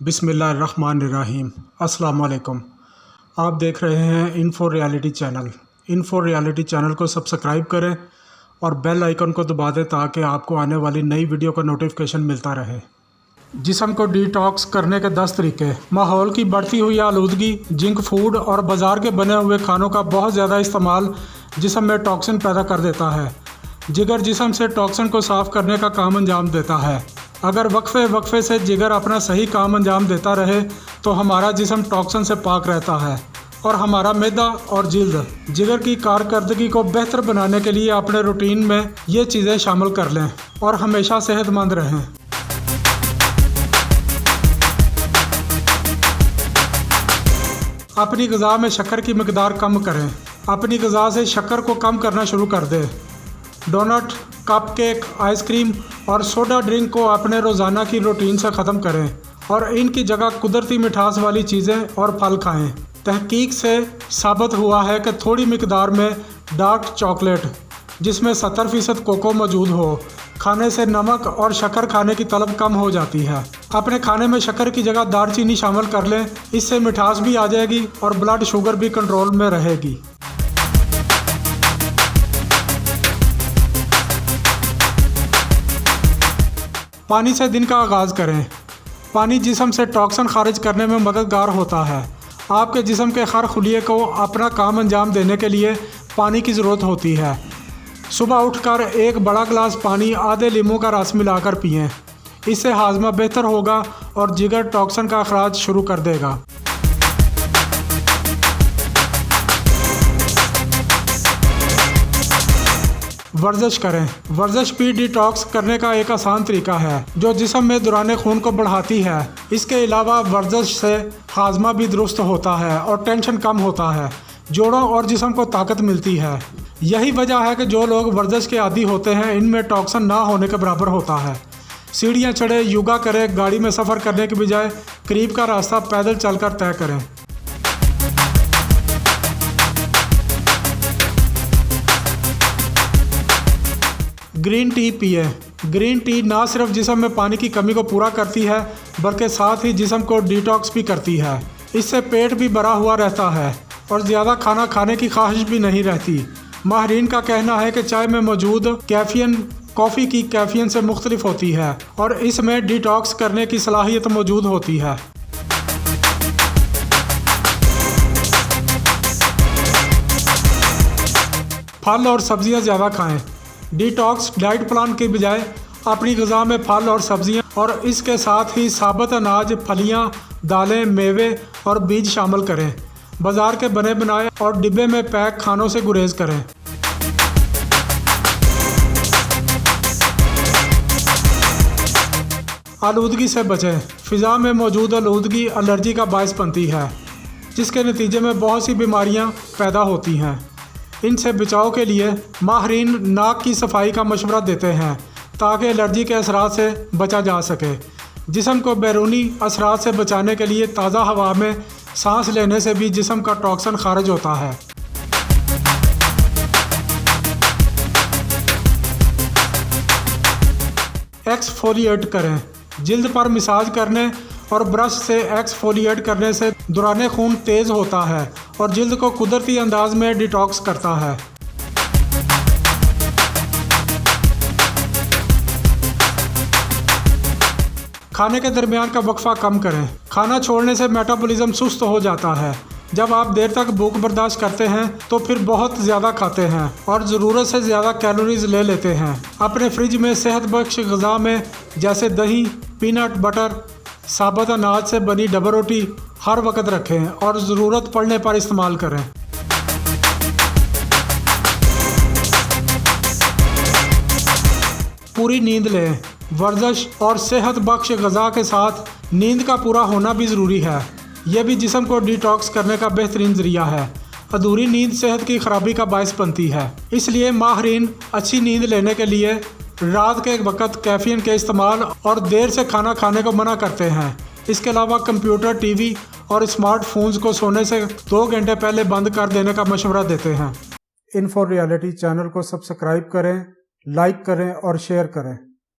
बिस्मिल्लाहिर्रहमानिर्रहीम। अस्सलाम वालेकुम। आप देख रहे हैं info reality channel. Info reality channel को सब्सक्राइब करें और बेल आइकन को दबा दें ताकि आपको आने वाली नई वीडियो का नोटिफिकेशन मिलता रहे। जिस्म को डिटॉक्स करने के 10 तरीके। माहौल की बढ़ती हुई आलूदगी, जंक फूड और बाज़ार के बने हुए खानों का बहुत ज़्यादा इस्तेमाल जिस्म में टॉक्सिन पैदा कर देता है। जिगर जिस्म से टॉक्सिन को साफ़ करने का काम अंजाम देता है। अगर वक्फे से जिगर अपना सही काम अंजाम देता रहे तो हमारा जिस्म टॉक्सिन से पाक रहता है और हमारा मैदा और जिल्द जिगर की कारकर्दगी को बेहतर बनाने के लिए अपने रूटीन में ये चीज़ें शामिल कर लें और हमेशा सेहतमंद रहें। अपनी ग़िज़ा में शक्कर की मकदार कम करें। अपनी ग़िज़ा से शक्कर को कम करना शुरू कर दें। डोनट, कपकेक, आइसक्रीम और सोडा ड्रिंक को अपने रोज़ाना की रूटीन से ख़त्म करें और इनकी जगह कुदरती मिठास वाली चीज़ें और फल खाएं। तहकीक से साबित हुआ है कि थोड़ी मिकदार में डार्क चॉकलेट जिसमें 70% कोको मौजूद हो, खाने से नमक और शक्कर खाने की तलब कम हो जाती है। अपने खाने में शक्कर की जगह दालचीनी शामिल कर लें, इससे मिठास भी आ जाएगी और ब्लड शुगर भी कंट्रोल में रहेगी। पानी से दिन का आगाज़ करें। पानी जिस्म से टॉक्सिन खारिज करने में मददगार होता है। आपके जिस्म के हर खुलिये को अपना काम अंजाम देने के लिए पानी की ज़रूरत होती है। सुबह उठकर एक बड़ा गिलास पानी आधे लीमू का रस मिलाकर पिएं। इससे हाजमा बेहतर होगा और जिगर टॉक्सिन का अखराज शुरू कर देगा। वर्जिश करें। वर्जिश भी डिटॉक्स करने का एक आसान तरीका है जो जिस्म में दौरान खून को बढ़ाती है। इसके अलावा वर्जिश से हाजमा भी दुरुस्त होता है और टेंशन कम होता है। जोड़ों और जिस्म को ताकत मिलती है। यही वजह है कि जो लोग वर्जिश के आदी होते हैं इनमें टॉक्सिन ना होने के बराबर होता है। सीढ़ियाँ चढ़े, योगा करें, गाड़ी में सफ़र करने के बजाय करीब का रास्ता पैदल चलकर तय करें। ग्रीन टी पिए। ग्रीन टी ना सिर्फ जिस्म में पानी की कमी को पूरा करती है बल्कि साथ ही जिस्म को डिटॉक्स भी करती है। इससे पेट भी भरा हुआ रहता है और ज़्यादा खाना खाने की ख्वाहिश भी नहीं रहती। माहिरीन का कहना है कि चाय में मौजूद कैफीन कॉफ़ी की कैफीन से मुख्तलिफ होती है और इसमें डिटॉक्स करने की सलाहियत मौजूद होती है। फल और सब्जियां ज़्यादा खाएं। डिटॉक्स डाइट प्लान के बजाय अपनी ग़िज़ा में फल और सब्जियां और इसके साथ ही साबुत अनाज, फलियां, दालें, मेवे और बीज शामिल करें। बाज़ार के बने बनाए और डिब्बे में पैक खानों से गुरेज करें। आलूदगी से बचें। फ़िज़ा में मौजूद आलूदगी एलर्जी का बायस बनती है जिसके नतीजे में बहुत सी बीमारियां पैदा होती हैं। इनसे बचाव के लिए माहिरीन नाक की सफाई का मशवरा देते हैं ताकि एलर्जी के असरात से बचा जा सके। जिस्म को बैरूनी असरात से बचाने के लिए ताज़ा हवा में सांस लेने से भी जिस्म का टॉक्सिन खारिज होता है। एक्सफोलिएट करें। जिल्द पर मसाज करने और ब्रश से एक्सफोलिएट करने से दौरान खून तेज़ होता है और जिल्द को कुदरती अंदाज में डिटॉक्स करता है। खाने के दरमियान का वक्फा कम करें। खाना छोड़ने से मेटाबॉलिज्म सुस्त हो जाता है। जब आप देर तक भूख बर्दाश्त करते हैं तो फिर बहुत ज़्यादा खाते हैं और ज़रूरत से ज़्यादा कैलोरीज ले लेते हैं। अपने फ्रिज में सेहत बख्श ग़िज़ा में जैसे दही, पीनट बटर, साबुत अनाज से बनी डबल रोटी हर वक्त रखें और ज़रूरत पड़ने पर इस्तेमाल करें। पूरी नींद लें। वर्जिश और सेहत बख्श ग़िज़ा के साथ नींद का पूरा होना भी ज़रूरी है। यह भी जिस्म को डिटॉक्स करने का बेहतरीन ज़रिया है। अधूरी नींद सेहत की खराबी का बायस बनती है। इसलिए माहिरीन अच्छी नींद लेने के लिए रात के वक्त कैफीन के इस्तेमाल और देर से खाना खाने को मना करते हैं। इसके अलावा कंप्यूटर, टीवी और स्मार्टफोन्स को सोने से 2 घंटे पहले बंद कर देने का मशवरा देते हैं। इन्फो रियलिटी चैनल को सब्सक्राइब करें, लाइक करें और शेयर करें।